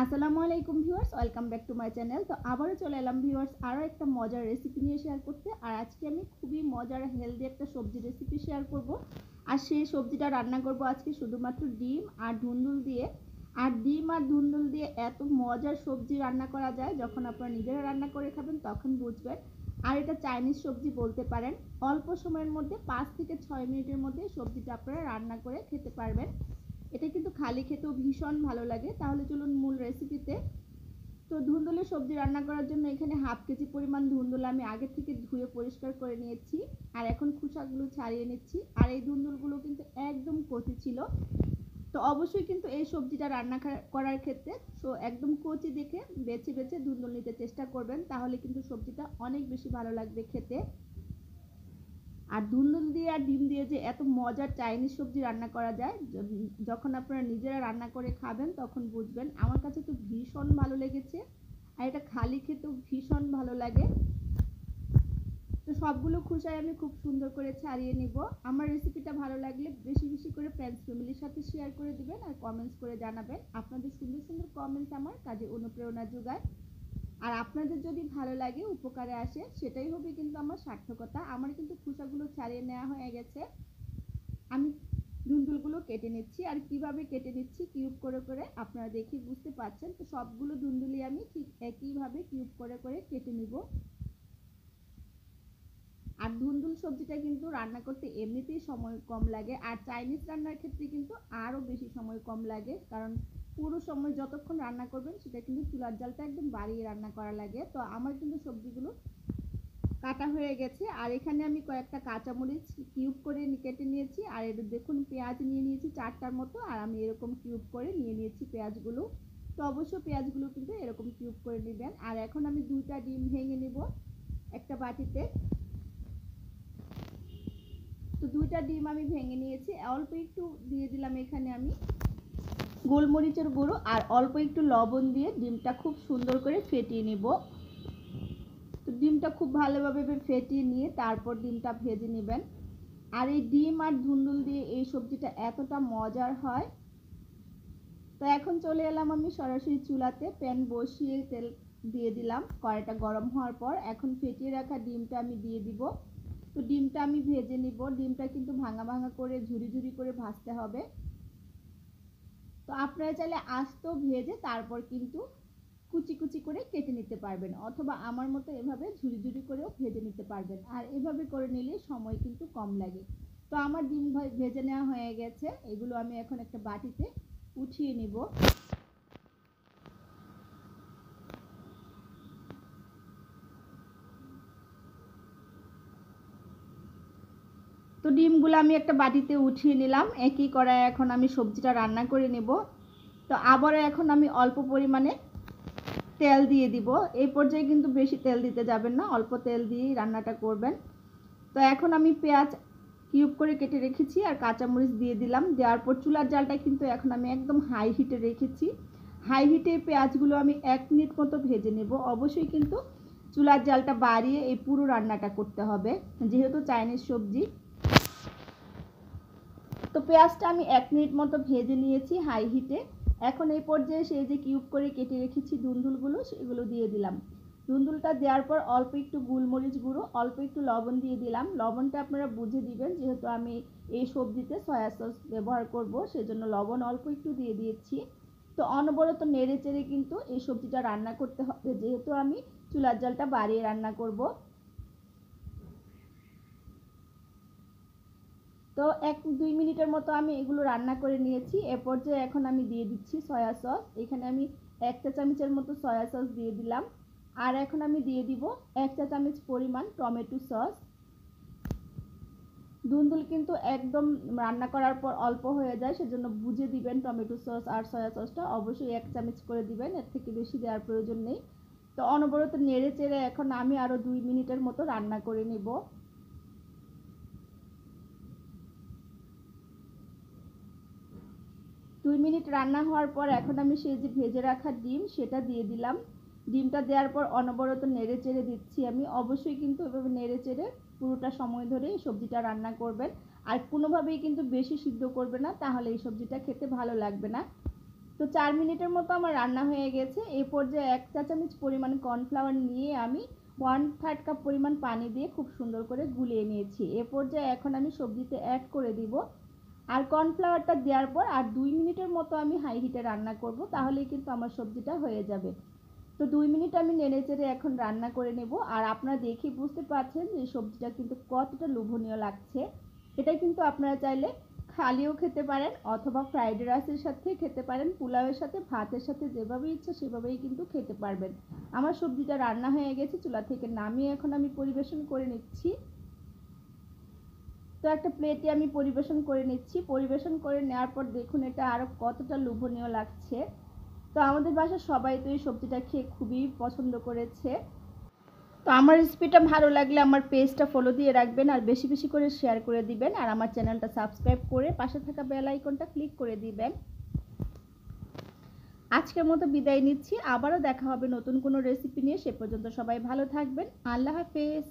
আসসালামু আলাইকুম viewers, welcome back to my channel. তো আবারও চলে এলাম ভিউয়ার্স আরও একটা মজার রেসিপি নিয়ে শেয়ার করতে। আর আজকে আমি খুবই মজার হেলদি একটা সবজি রেসিপি শেয়ার করব। আর সেই সবজিটা রান্না করব আজকে শুধুমাত্র ডিম আর ধুন্দুল দিয়ে। আর ডিম আর ধুন্দুল দিয়ে এত মজার সবজি রান্না করা যায়, যখন আপনারা নিজেরা রান্না করে খাবেন তখন বুঝবেন। আর এটা চাইনিজ সবজি বলতে পারেন। অল্প সময়ের মধ্যে 5 থেকে 6 মিনিটের মধ্যে সবজিটা আপনারা রান্না করে খেতে পারবেন। এটা কিন্তু খালি খেতেও ভীষণ ভালো লাগে। তাহলে চলুন মূল রেসিপিতে। তো ধুন্দুলের সবজি রান্না করার জন্য এখানে হাফ কেজি পরিমাণ ধুন্দুল আমি আগে থেকে ধুয়ে পরিষ্কার করে নিয়েছি। আর এখন খোসাগুলো ছাড়িয়ে নিচ্ছি। আর এই ধুন্দুলগুলো কিন্তু একদম কচি ছিল। তো অবশ্যই কিন্তু এই সবজিটা রান্না করার ক্ষেত্রে একদম কচি দেখে বেছে বেছে ধুন্দুল নিতে চেষ্টা করবেন, তাহলে কিন্তু সবজিটা অনেক বেশি ভালো লাগবে খেতে। আর ধুন্দুল দিয়ে আর ডিম দিয়ে যে এত মজার চাইনিজ সবজি রান্না করা যায়, যখন আপনারা নিজেরা রান্না করে খাবেন তখন বুঝবেন। আমার কাছে তো ভীষণ ভালো লেগেছে। আর এটা খালি খেতেও ভীষণ ভালো লাগে। তো সবগুলো খোসায় আমি খুব সুন্দর করে ছাড়িয়ে নিব। আমার রেসিপিটা ভালো লাগলে বেশি বেশি করে ফ্রেন্ডস ফ্যামিলির সাথে শেয়ার করে দিবেন আর কমেন্টস করে জানাবেন। আপনাদের সুন্দর সুন্দর কমেন্টস আমার কাজে অনুপ্রেরণা যোগায়। আর আপনাদের যদি ভালো লাগে, উপকারে আসে, সেটাই হবে কিন্তু আমার সার্থকতা। আমার কিন্তু খোসাগুলো ছাড়িয়ে নেওয়া হয়ে গেছে। আমি ধুন্দুলগুলো কেটে নিচ্ছি। আর কিভাবে কেটে নিচ্ছি কিউব করে করে আপনারা দেখে বুঝতে পারছেন। তো সবগুলো ধুন্দুলি আমি ঠিক একইভাবে কিউব করে করে কেটে নিব। আর ধুন্দুল সবজিটা কিন্তু রান্না করতে এমনিতেই সময় কম লাগে, আর চাইনিজ রান্নার ক্ষেত্রে কিন্তু আরও বেশি সময় কম লাগে। কারণ পুরো সময় যতক্ষণ রান্না করবেন সেটা কিন্তু চুলার জালটা একদম বাড়িয়ে রান্না করা লাগে। তো আমার কিন্তু সবজিগুলো কাটা হয়ে গেছে। আর এখানে আমি কয়েকটা কাঁচামরিচ কিউব করে কেটে নিয়েছি। আর এটা দেখুন, পেঁয়াজ নিয়ে নিয়েছি 4টার মতো। আর আমি এরকম কিউব করে নিয়ে নিয়েছি পেঁয়াজগুলো। তো অবশ্যই পেঁয়াজগুলো কিন্তু এরকম কিউব করে নেবেন। আর এখন আমি 2টা ডিম ভেঙে নিব একটা বাটিতে। তো 2টা ডিম আমি ভেঙে নিয়েছি। অল্প একটু দিয়ে দিলাম এখানে আমি গোলমরিচের গুঁড়ো, আর অল্প একটু লবণ দিয়ে ডিমটা খুব সুন্দর করে ফেটিয়ে নিব। তো ডিমটা খুব ভালোভাবে ফেটিয়ে নিয়ে তারপর ডিমটা ভেজে নেবেন। আর এই ডিম আর ধুন্দুল দিয়ে এই সবজিটা এতটা মজার হয়। তো এখন চলে এলাম আমি সরাসরি চুলাতে, প্যান বসিয়ে তেল দিয়ে দিলাম। কড়াইটা গরম হওয়ার পর এখন ফেটিয়ে রাখা ডিমটা আমি দিয়ে দিব। তো ডিমটা আমি ভেজে নিব। ডিমটা কিন্তু ভাঙা ভাঙা করে ঝুরি ঝুরি করে ভাজতে হবে। তো আপনারা চাইলে আস্ত ভেজে তারপর কিন্তু কুচি কুচি করে কেটে নিতে পারবেন, অথবা আমার মতো এভাবে ঝুরি ঝুরি করেও ভেজে নিতে পারবেন। আর এভাবে করে নিলে সময় কিন্তু কম লাগে। তো আমার ডিম ভেজে নেওয়া হয়ে গেছে। এগুলো আমি এখন একটা বাটিতে উঠিয়ে নিব। তো ডিমগুলো আমি একটা বাটিতে উঠিয়ে নিলাম। একই কড়াইয়ে এখন আমি সবজিটা রান্না করে নেব। তো আবারও এখন আমি অল্প পরিমাণে তেল দিয়ে দিব। এই পর্যায়ে কিন্তু বেশি তেল দিতে যাবেন না, অল্প তেল দিয়েই রান্নাটা করবেন। তো এখন আমি পেঁয়াজ কিউব করে কেটে রেখেছি আর কাঁচামরিচ দিয়ে দিলাম। দেওয়ার পর চুলার জালটা কিন্তু এখন আমি একদম হাই হিটে রেখেছি। হাই হিটে পেঁয়াজগুলো আমি 1 মিনিট মতো ভেজে নেব। অবশ্যই কিন্তু চুলার জালটা বাড়িয়ে এই পুরো রান্নাটা করতে হবে, যেহেতু চাইনিজ সবজি। তো পেঁয়াজটা আমি 1 মিনিট মতো ভেজে নিয়েছি হাই হিটে। এখন এই পর্যায়ে সেই যে কিউব করে কেটে রেখেছি ধুন্দুলগুলো, সেগুলো দিয়ে দিলাম। ধুন্দুলটা দেওয়ার পর অল্প একটু গোলমরিচ গুঁড়ো, অল্প একটু লবণ দিয়ে দিলাম। লবণটা আপনারা বুঝে দিবেন, যেহেতু আমি এই সবজিতে সয়া সস ব্যবহার করব, সেজন্য লবণ অল্প একটু দিয়ে দিয়েছি। তো অনবরত নেড়ে চেড়ে কিন্তু এই সবজিটা রান্না করতে হবে, যেহেতু আমি চুলার জালটা বাড়িয়ে রান্না করব। তো 1-2 মিনিটের মতো আমি এগুলো রান্না করে নিয়েছি। এ পর্যায়ে এখন আমি দিয়ে দিচ্ছি সয়া সস। এখানে আমি 1 চা চামচের মতো সয়া সস দিয়ে দিলাম। আর এখন আমি দিয়ে দিব 1 চা চামচ পরিমাণ টমেটো সস। ধুন্দুল কিন্তু একদম রান্না করার পর অল্প হয়ে যায়, সেজন্য বুঝে দিবেন। টমেটো সস আর সয়া সসটা অবশ্যই 1 চামচ করে দিবেন, এর থেকে বেশি দেওয়ার প্রয়োজন নেই। তো অনবরত নেড়ে চেড়ে এখন আমি আরও 2 মিনিটের মতো রান্না করে নিব। 2 মিনিট রান্না হওয়ার পর এখন আমি সেই যে ভেজে রাখা ডিম সেটা দিয়ে দিলাম। ডিমটা দেওয়ার পর অনবরত নেড়ে চেড়ে দিচ্ছি আমি। অবশ্যই কিন্তু এভাবে নেড়ে চেড়ে পুরোটা সময় ধরে এই সবজিটা রান্না করবেন। আর কোনোভাবেই কিন্তু বেশি সিদ্ধ করবে না, তাহলে এই সবজিটা খেতে ভালো লাগবে না। তো 4 মিনিটের মতো আমার রান্না হয়ে গেছে। এই পর্যায়ে 1 চা চামচ পরিমাণ কর্নফ্লাওয়ার নিয়ে আমি 1/3 কাপ পরিমাণ পানি দিয়ে খুব সুন্দর করে গুলিয়ে নিয়েছি। এ পর্যায়ে এখন আমি সবজিতে অ্যাড করে দিব। আর কর্নফ্লাওয়ারটা দেওয়ার পর আর 2 মিনিটের মতো আমি হাই হিটে রান্না করব, তাহলেই কিন্তু আমার সবজিটা হয়ে যাবে। তো 2 মিনিট আমি নেড়েচেড়ে এখন রান্না করে নেব। আর আপনারা দেখে বুঝতে পারছেন যে সবজিটা কিন্তু কতটা লোভনীয় লাগছে। এটা কিন্তু আপনারা চাইলে খালিও খেতে পারেন অথবা ফ্রাইড রাইসের সাথে খেতে পারেন, পোলাওয়ের সাথে, ভাতের সাথে, যেভাবে ইচ্ছা সেভাবেই কিন্তু খেতে পারবেন। আমার সবজিটা রান্না হয়ে গেছে, চুলা থেকে নামিয়ে এখন আমি পরিবেশন করে নিচ্ছি। তো একটা প্লেটে আমি পরিবেশন করে নিচ্ছি। পরিবেশন করে নেওয়ার পর দেখুন এটা আরও কতটা লোভনীয় লাগছে। তো আমাদের বাসার সবাই তো এই সবজিটা খেয়ে খুবই পছন্দ করেছে। তো আমার রেসিপিটা ভালো লাগলে আমার পেজটা ফলো দিয়ে রাখবেন আর বেশি বেশি করে শেয়ার করে দিবেন আর আমার চ্যানেলটা সাবস্ক্রাইব করে পাশে থাকা বেল আইকনটা ক্লিক করে দিবেন। আজকের মতো বিদায় নিচ্ছি, আবারও দেখা হবে নতুন কোনো রেসিপি নিয়ে। সে পর্যন্ত সবাই ভালো থাকবেন। আল্লাহ হাফেজ।